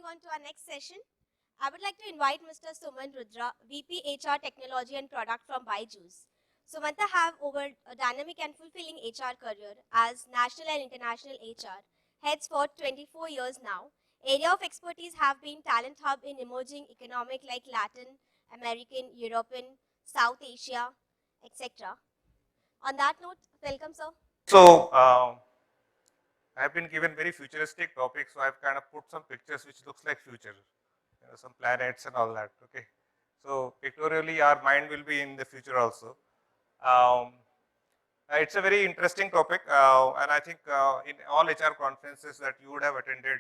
moving on to our next session, I would like to invite Mr. Suman Rudra, VP HR Technology and Product from Byju's. Sumanta have over a dynamic and fulfilling HR career as national and international HR heads for 24 years now. Area of expertise have been talent hub in emerging economic like Latin, American, European, South Asia, etc. On that note, welcome, sir. So, I have been given very futuristic topics, so I've kind of put some pictures which looks like future, some planets and all that. Okay, so pictorially, our mind will be in the future also. It's a very interesting topic, and I think in all HR conferences that you would have attended,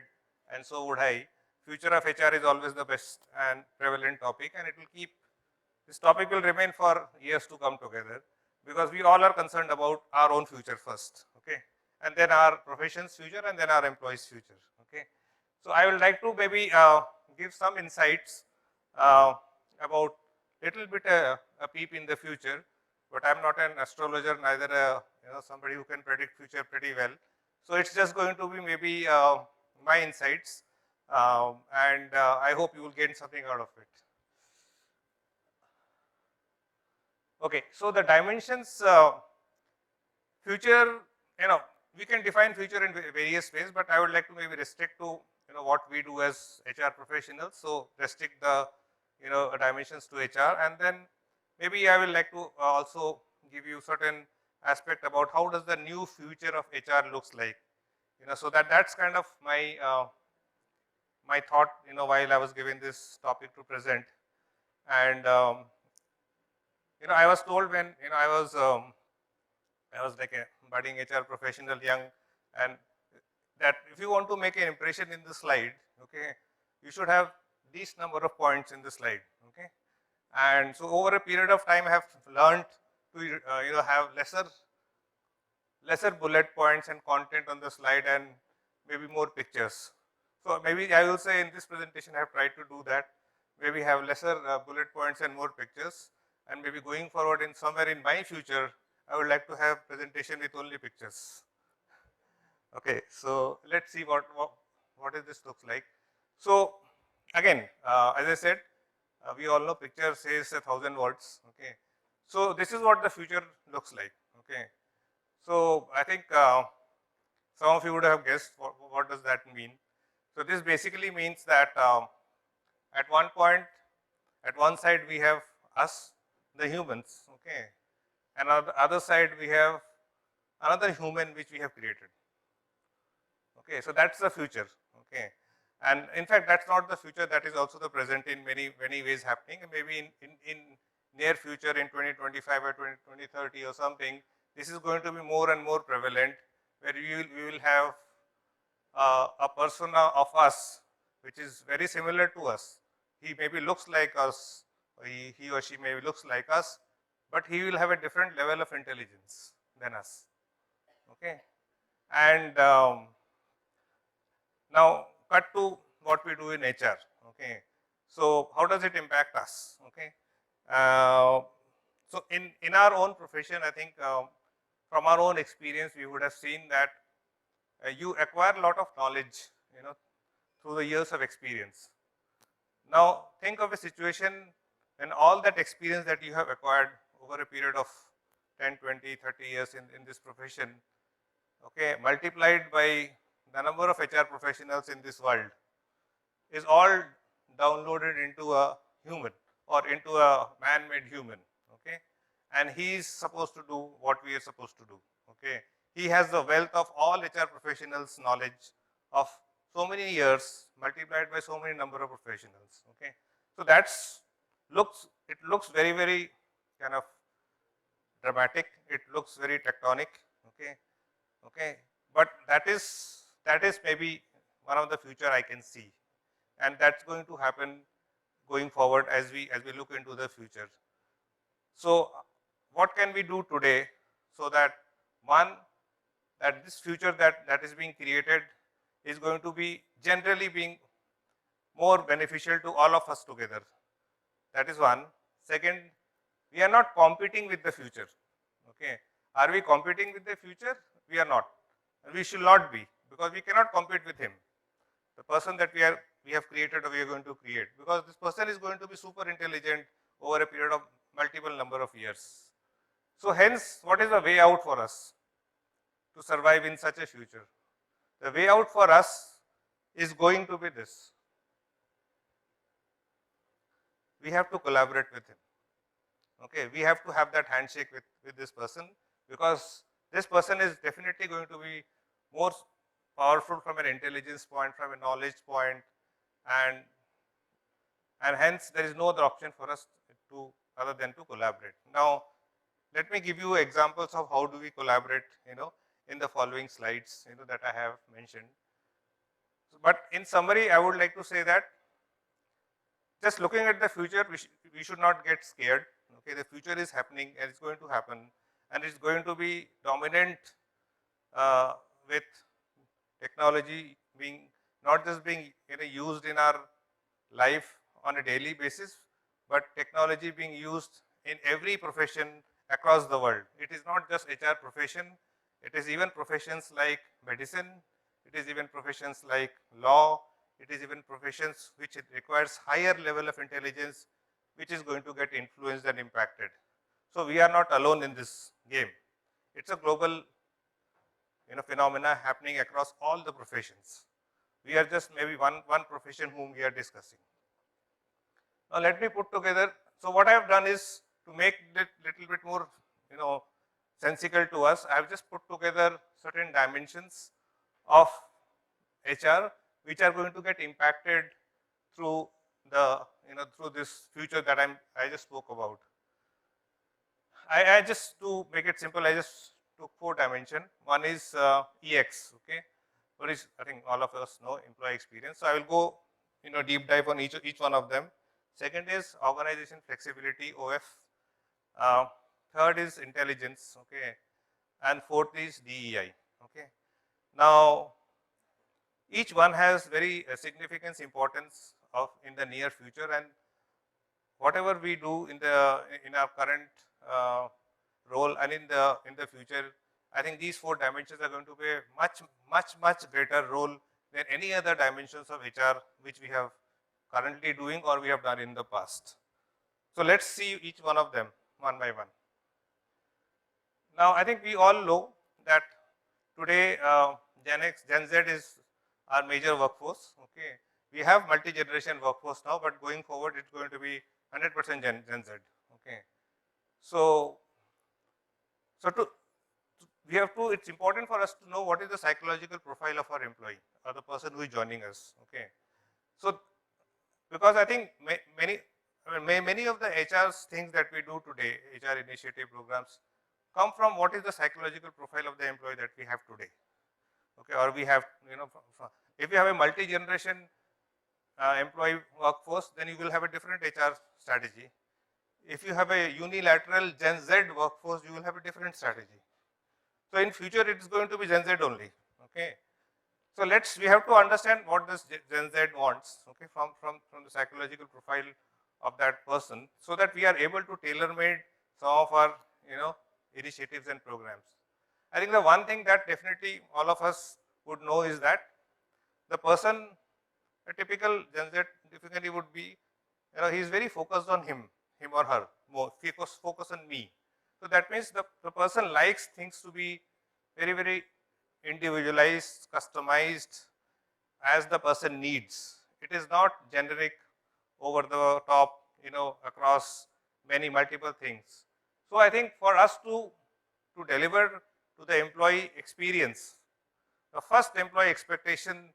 and so would I, future of HR is always the best and prevalent topic, and it will keep. This topic will remain for years to come together, because we all are concerned about our own future first, okay, and then our profession's future, and then our employees' future, okay. So I would like to maybe give some insights about little bit a peep in the future, but I'm not an astrologer, neither somebody who can predict future pretty well. So it's just going to be maybe my insights, and I hope you will gain something out of it. Okay, so the dimensions, future, we can define future in various ways, but I would like to maybe restrict to, what we do as HR professionals. So restrict the, dimensions to HR, and then maybe I will like to also give you certain aspect about how does the new future of HR looks like, so that's kind of my, my thought, while I was given this topic to present. And I was told when I was like a budding HR professional, young, and that if you want to make an impression in the slide, okay, you should have these number of points in the slide, okay. And so over a period of time, I have learned to have lesser bullet points and content on the slide, and maybe more pictures. So maybe I will say in this presentation, I have tried to do that. Maybe have lesser bullet points and more pictures. And maybe going forward in somewhere in my future, I would like to have presentation with only pictures. Okay, so let's see what is this looks like. So again, as I said, we all know picture says 1,000 words. Okay, so this is what the future looks like. Okay, so I think some of you would have guessed what does that mean. So this basically means that at one point, at one side we have us, the humans, okay, and on the other side we have another human which we have created. Okay, so that's the future. Okay, and in fact that's not the future, that is also the present in many ways happening, and maybe in near future in 2025 or 2030 or something, this is going to be more and more prevalent, where we will have a persona of us which is very similar to us. He maybe looks like us, he or she maybe looks like us, but he will have a different level of intelligence than us. Okay, and now cut to what we do in HR. Okay, so how does it impact us? Okay, so in our own profession, I think from our own experience, we would have seen that you acquire a lot of knowledge, through the years of experience. Now think of a situation when all that experience that you have acquired over a period of 10, 20, 30 years in this profession, okay, multiplied by the number of HR professionals in this world, is all downloaded into a human or into a man-made human, okay, and he is supposed to do what we are supposed to do, okay. He has the wealth of all HR professionals' knowledge of so many years multiplied by so many number of professionals, okay. So it looks very, very kind of dramatic, it looks very tectonic, okay, but that is maybe one of the future I can see, and that's going to happen going forward as we look into the future. So what can we do today so that that this future that is being created is going to be generally being more beneficial to all of us together? That is one. Second, we are not competing with the future. Okay, are we competing with the future? We are not. And we should not be, because we cannot compete with him. The person that we are we have created or we are going to create, because this person is going to be super intelligent over a period of multiple number of years. So hence, what is the way out for us to survive in such a future? The way out for us is going to be this. We have to collaborate with him. Okay, we have to have that handshake with this person, because this person is definitely going to be more powerful from an intelligence point, from a knowledge point, and hence there is no other option for us to other than to collaborate. Now, let me give you examples of how do we collaborate, in the following slides, that I have mentioned. But in summary, I would like to say that just looking at the future, we should not get scared. Okay, the future is happening and it's going to happen, and it's going to be dominant with technology being not just being used in our life on a daily basis, but technology being used in every profession across the world. It is not just HR profession, it is even professions like medicine, it is even professions like law, it is even professions which it requires higher level of intelligence, which is going to get influenced and impacted. So we are not alone in this game. It's a global phenomena happening across all the professions. We are just maybe one profession whom we are discussing. Now let me put together, so what I have done is to make it little bit more sensical to us, I have just put together certain dimensions of HR which are going to get impacted through the through this future that I just spoke about. I just, to make it simple, I just took 4 dimensions. One is EX, okay, what is, I think all of us know, employee experience. So I will go deep dive on each one of them. Second is organization flexibility, OF. Third is intelligence, okay, and fourth is DEI, okay. Now each one has very significant importance in the near future, and whatever we do in our current role and in the future, I think these 4 dimensions are going to play a much greater role than any other dimensions of HR which we have currently doing or we have done in the past. So let's see each one of them one by one. Now I think we all know that today Gen Z is our major workforce. Okay, we have multi-generation workforce now, but going forward it's going to be 100% Gen Z. Okay, so it's important for us to know what is the psychological profile of our employee or the person who is joining us. Okay, so because I think many of the HR things that we do today, HR initiative programs, come from what is the psychological profile of the employee that we have today. Okay, or we have, if you have a multi-generation employee workforce, then you will have a different HR strategy. If you have a unilateral Gen Z workforce, you will have a different strategy. So in future, it is going to be Gen Z only. Okay, so we have to understand what this Gen Z wants. Okay, from the psychological profile of that person, so that we are able to tailor-made some of our initiatives and programs. I think the one thing that definitely all of us would know is that the person, a typical Gen Z typically would be, he is very focused on him or her, more focus on me. So that means the person likes things to be very, very individualized, customized as the person needs. It is not generic, over the top, across multiple things. So I think for us to deliver to the employee experience, the first employee expectation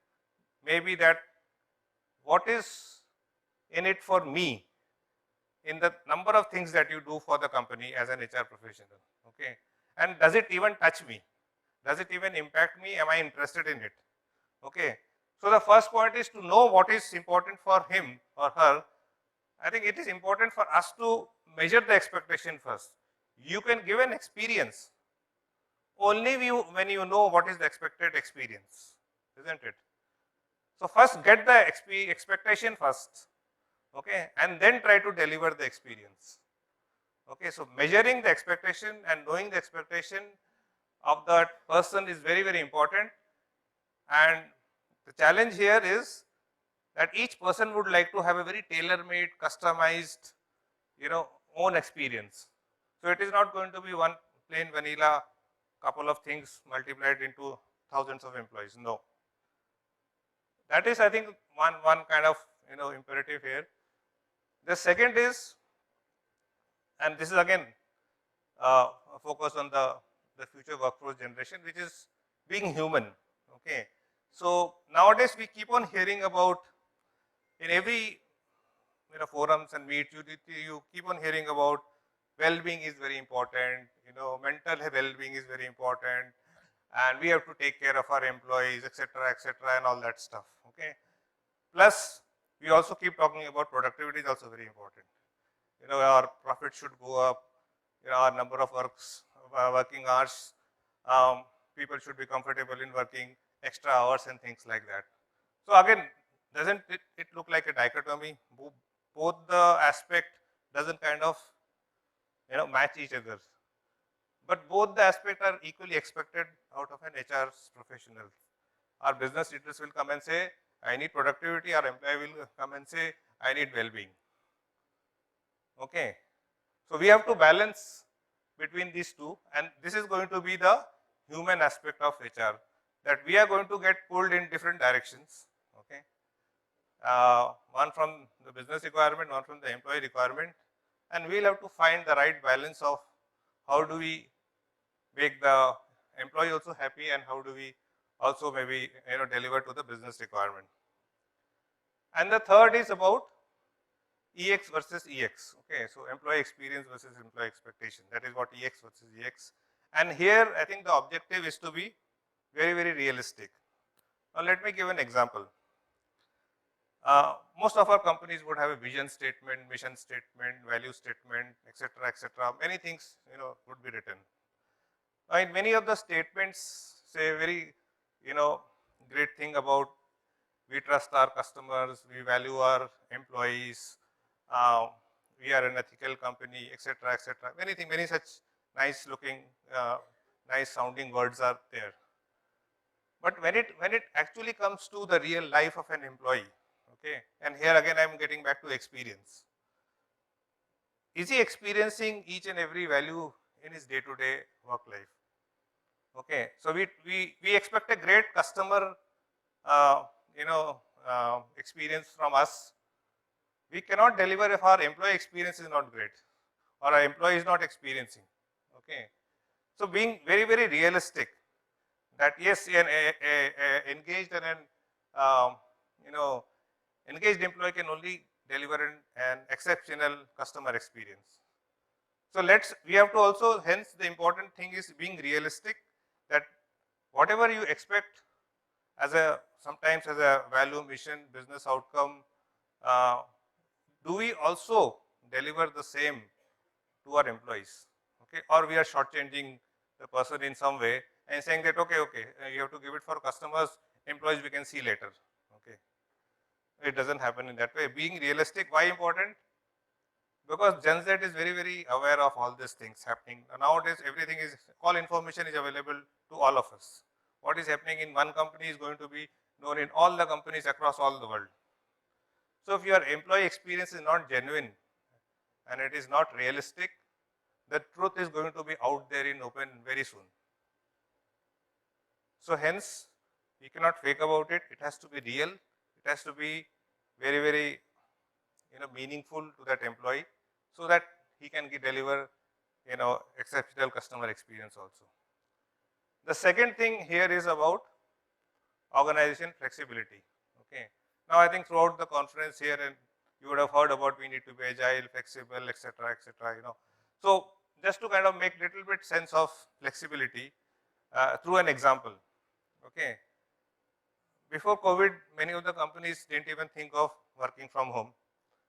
may be that what is in it for me in the number of things that you do for the company as an HR professional, okay? And does it even touch me? Does it even impact me? Am I interested in it? Okay. So the first point is to know what is important for him or her. I think it is important for us to measure the expectation first. You can give an experience only when you know what is the expected experience, isn't it? So first get the expectation first, okay, and then try to deliver the experience. Okay, so measuring the expectation and knowing the expectation of that person is very, very important. And the challenge here is that each person would like to have a very tailor-made, customized, own experience. So it is not going to be one plain vanilla couple of things multiplied into thousands of employees. No. That is, I think, one kind of imperative here. The second is, and this is again a focus on the future workforce generation, which is being human. Okay. So nowadays we keep on hearing about, in every forums and meets, you keep on hearing about well-being is very important, mental well-being is very important, and we have to take care of our employees, etc., and all that stuff. Okay. Plus, we also keep talking about productivity is also very important. Our profit should go up, our number of working hours, people should be comfortable in working extra hours and things like that. So again, doesn't it look like a dichotomy? Both the aspect doesn't kind of match each other, but both the aspects are equally expected out of an HR professional. Our business leaders will come and say, I need productivity. Our employee will come and say, I need well-being. Okay. So we have to balance between these two, and this is going to be the human aspect of HR, that we are going to get pulled in different directions. Okay. One from the business requirement, one from the employee requirement, and we'll have to find the right balance of how do we make the employee also happy, and how do we also maybe deliver to the business requirement. And the third is about EX versus EX. Okay, so employee experience versus employee expectation. That is what EX versus EX. And here I think the objective is to be very, very realistic. Now let me give an example. Most of our companies would have a vision statement, mission statement, value statement, etc., etc. Many things would be written. In many of the statements say very great thing about we trust our customers, we value our employees, we are an ethical company, etc., etc. Many such nice looking, nice sounding words are there. But when it actually comes to the real life of an employee, okay, and here again I am getting back to experience. Is he experiencing each and every value in his day-to-day work life? Okay, so we expect a great customer experience from us. We cannot deliver if our employee experience is not great or our employee is not experiencing. Okay, so being very, very realistic that yes, an engaged and an engaged employee can only deliver an exceptional customer experience. So we have to also, hence the important thing is being realistic, that whatever you expect sometimes as a value, mission, business outcome, do we also deliver the same to our employees? Okay, or we are shortchanging the person in some way and saying that okay, you have to give it for customers, employees we can see later. Okay, it doesn't happen in that way. Being realistic, why important? Because Gen Z is very, very aware of all these things happening. Nowadays, all information is available to all of us. What is happening in one company is going to be known in all the companies across all the world. So if your employee experience is not genuine and it is not realistic, the truth is going to be out there in open very soon. So hence, we cannot fake about it. It has to be real. It has to be very, very meaningful to that employee, so that he can deliver exceptional customer experience also. The second thing here is about organization flexibility. Okay. Now I think throughout the conference here, and you would have heard about we need to be agile, flexible, etc., etc. So just to kind of make little bit sense of flexibility through an example. Okay. Before COVID, many of the companies didn't even think of working from home.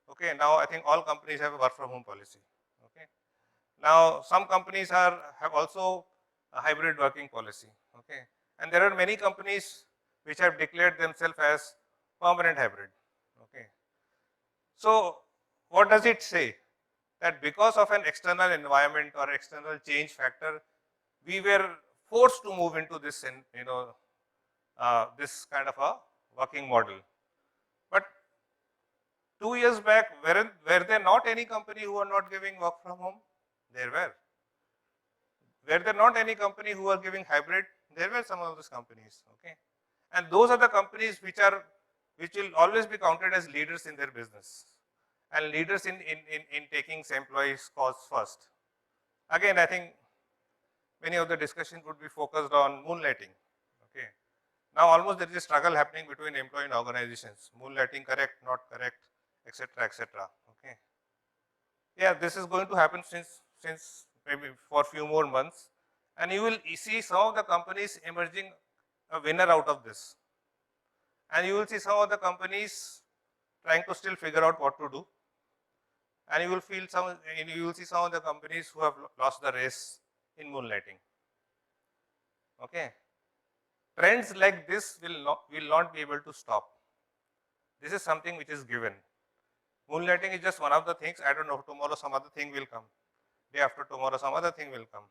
Okay, now I think all companies have a work from home policy. Okay, now some companies have also a hybrid working policy. Okay, and there are many companies which have declared themselves as permanent hybrid. Okay, so what does it say? That because of an external environment or external change factor, we were forced to move into this, this kind of a working model. But years back, were there not any company who were not giving work from home? There were. Were there not any company who were giving hybrid? There were some of those companies, okay? And those are the companies which will always be counted as leaders in their business and leaders in taking employees' cause first. Again, I think many of the discussion would be focused on moonlighting, okay? Now almost there is a struggle happening between employee and organizations. Moonlighting correct, not correct, etc., etc., okay? Yeah, this is going to happen since maybe for a few more months, and you will see some of the companies emerging a winner out of this. And you will see some of the companies trying to still figure out what to do. And you will see some of the companies who have lost the race in moonlighting. Okay. Trends like this will not be able to stop. This is something which is given. Moonlighting is just one of the things. I don't know, tomorrow some other thing will come. Day after tomorrow some other thing will come.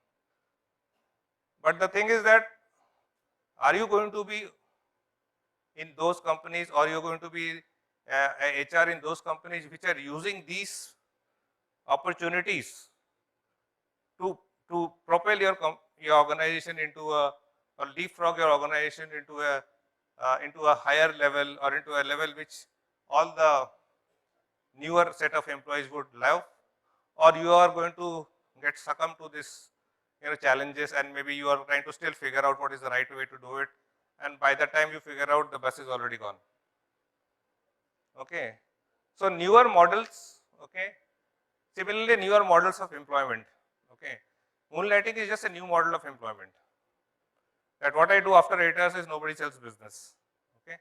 But the thing is that, are you going to be in those companies, or you are going to be HR in those companies which are using these opportunities to propel your organization into or leapfrog your organization into a higher level, or into a level which all the newer set of employees would love, or you are going to get succumbed to this challenges, and maybe you are trying to still figure out what is the right way to do it, and by the time you figure out, the bus is already gone. Okay. So newer models, okay. Similarly, newer models of employment, okay. Moonlighting is just a new model of employment. That what I do after 8 hours is nobody else's business, okay.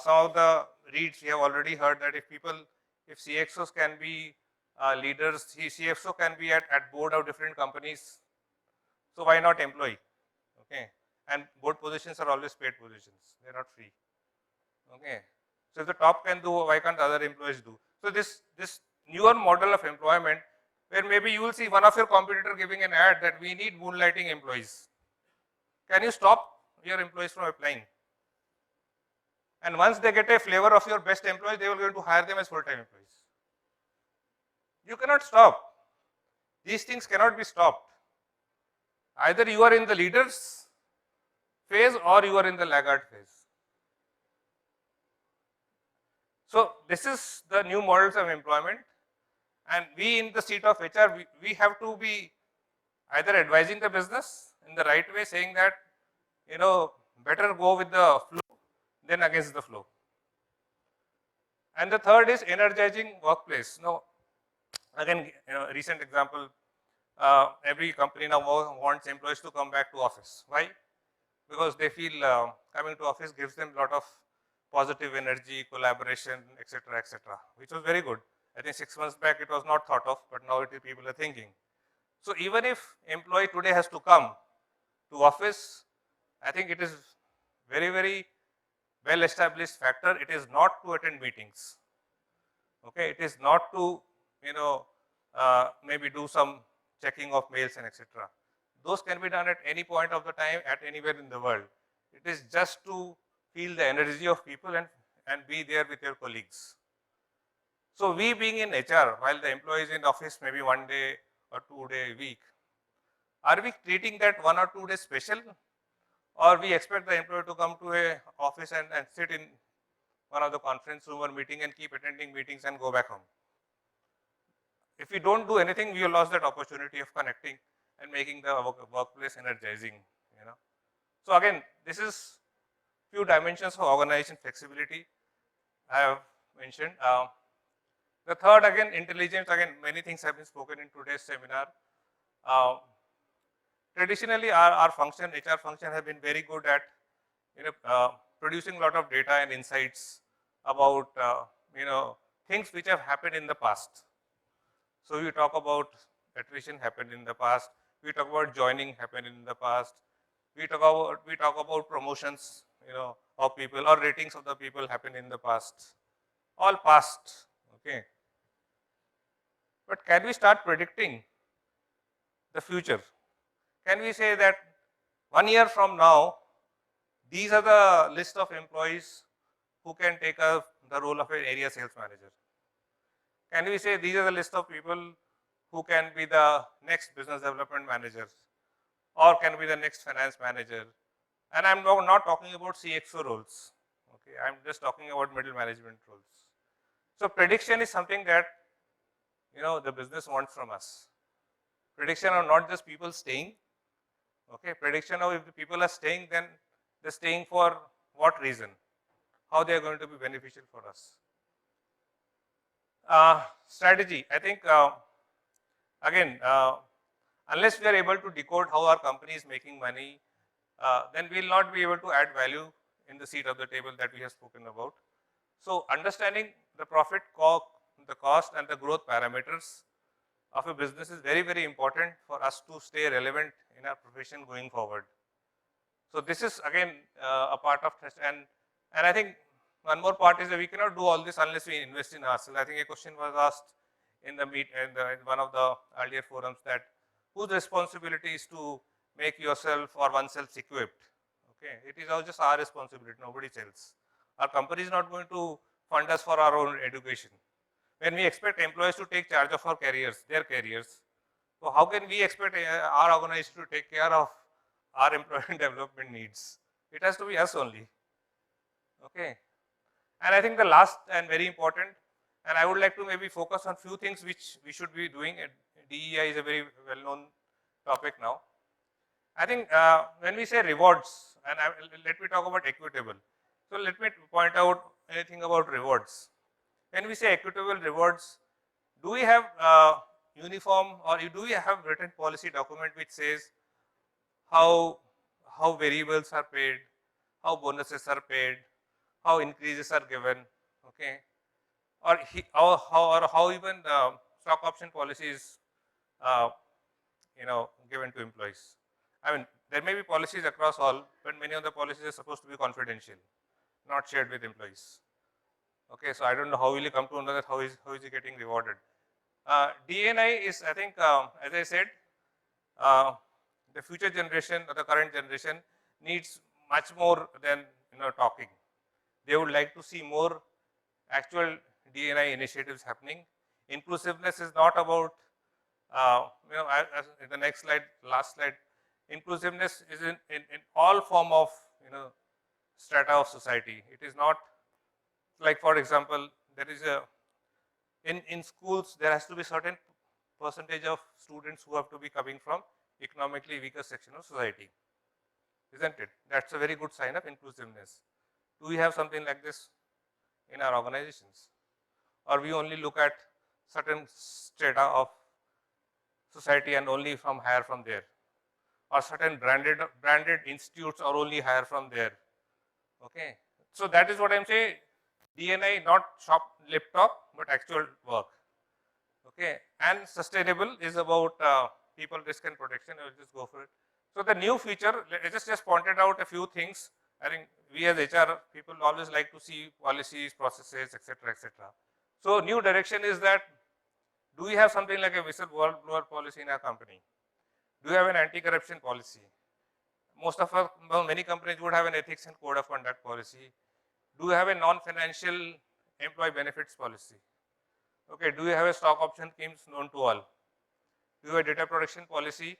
Some of the reads we have already heard that if CXOs can be leaders, CFO can be at board of different companies, so why not employee, okay. And board positions are always paid positions, they are not free, okay. So if the top can do, why can't other employees do? So this newer model of employment, where maybe you will see one of your competitor giving an ad that we need moonlighting employees. Can you stop your employees from applying? And once they get a flavor of your best employees, they will going to hire them as full-time employees. You cannot stop. These things cannot be stopped. Either you are in the leaders phase or you are in the laggard phase. So this is the new models of employment, and we in the seat of HR, we have to be either advising the business in the right way, saying that better go with the flow than against the flow. And the third is energizing workplace. Now, again, recent example, every company now wants employees to come back to office. Why? Because they feel coming to office gives them a lot of positive energy, collaboration, etc., etc., which was very good. I think 6 months back it was not thought of, but now people are thinking. So even if employee today has to come to office, I think it is very, very well established factor. It is not to attend meetings. Okay, it is not to maybe do some checking of mails and etc. Those can be done at any point of the time, at anywhere in the world. It is just to feel the energy of people and be there with your colleagues. So we being in HR, while the employee is in office maybe 1 day or 2 day a week, are we treating that 1 or 2 days special, or we expect the employee to come to a office and sit in one of the conference room or meeting and keep attending meetings and go back home? If we don't do anything, we will lose that opportunity of connecting and making the workplace energizing. So again, this is few dimensions of organization flexibility I have mentioned. The third, again, intelligence. Again, many things have been spoken in today's seminar. Traditionally, our function, HR function, have been very good at producing a lot of data and insights about things which have happened in the past. So we talk about attrition happened in the past. We talk about joining happened in the past. We talk about promotions, of people, or ratings of the people happened in the past. All past, okay. But can we start predicting the future? Can we say that 1 year from now, these are the list of employees who can take the role of an area sales manager? Can we say these are the list of people who can be the next business development managers, or can be the next finance manager? And I'm not talking about CXO roles. Okay, I'm just talking about middle management roles. So prediction is something that the business wants from us. Prediction of not just people staying. Okay, prediction of if the people are staying, then they're staying for what reason? How they are going to be beneficial for us. Strategy. I think again, unless we are able to decode how our company is making money, then we will not be able to add value in the seat of the table that we have spoken about. So understanding the profit, the cost and the growth parameters of a business is very, very important for us to stay relevant in our profession going forward. So this is again a part of trust, and I think one more part is that we cannot do all this unless we invest in ourselves. I think a question was asked in one of the earlier forums that whose responsibility is to make yourself or oneself equipped. Okay, it is all just our responsibility, nobody else. Our company is not going to fund us for our own education. When we expect employees to take charge of our careers, their careers, so how can we expect our organization to take care of our employee development needs? It has to be us only. Okay, and I think the last and very important, and I would like to maybe focus on few things which we should be doing. DEI is a very well-known topic now. I think when we say rewards, and let me talk about equitable. So let me point out anything about rewards. When we say equitable rewards, do we have uniform or do we have written policy document which says how variables are paid, how bonuses are paid, how increases are given, okay, or how even stock option policies given to employees? I mean, there may be policies across all, but many of the policies are supposed to be confidential, not shared with employees. Okay, so I don't know how will you come to know that how is he getting rewarded. D&I is, I think, as I said, the future generation or the current generation needs much more than talking. They would like to see more actual D&I initiatives happening. Inclusiveness is not about in the next slide, last slide. Inclusiveness is in all form of strata of society. It is not like, for example, there is in schools there has to be certain percentage of students who have to be coming from economically weaker section of society, isn't it? That's a very good sign of inclusiveness. Do we have something like this in our organizations, or we only look at certain strata of society and only hire from there, or certain branded institutes or only hire from there? Okay, so that is what I'm saying. D&I not lip talk, but actual work. Okay, and sustainable is about people, risk and protection. I will just go for it. So the new feature, I just pointed out a few things. I think we as HR people always like to see policies, processes, etc., etc. So new direction is that, do we have something like a whistleblower policy in our company? Do we have an anti-corruption policy? Most of us, many companies would have an ethics and code of conduct policy. Do we have a non-financial employee benefits policy? Okay, do we have a stock option schemes known to all? Do we have a data protection policy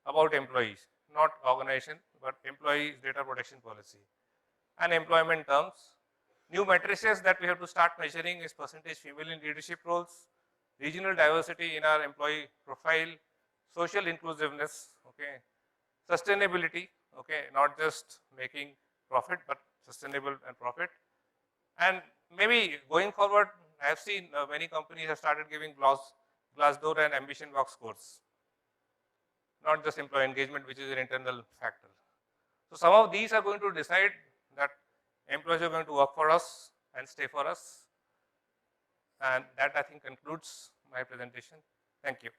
about employees, not organization, but employee data protection policy? And employment terms. New matrices that we have to start measuring is percentage female in leadership roles, regional diversity in our employee profile, social inclusiveness, okay, sustainability, okay, not just making profit, but sustainable and profit. And maybe going forward, I have seen many companies have started giving Glassdoor and Ambition Box scores, not just employee engagement, which is an internal factor. So some of these are going to decide that employees are going to work for us and stay for us. And that, I think, concludes my presentation. Thank you.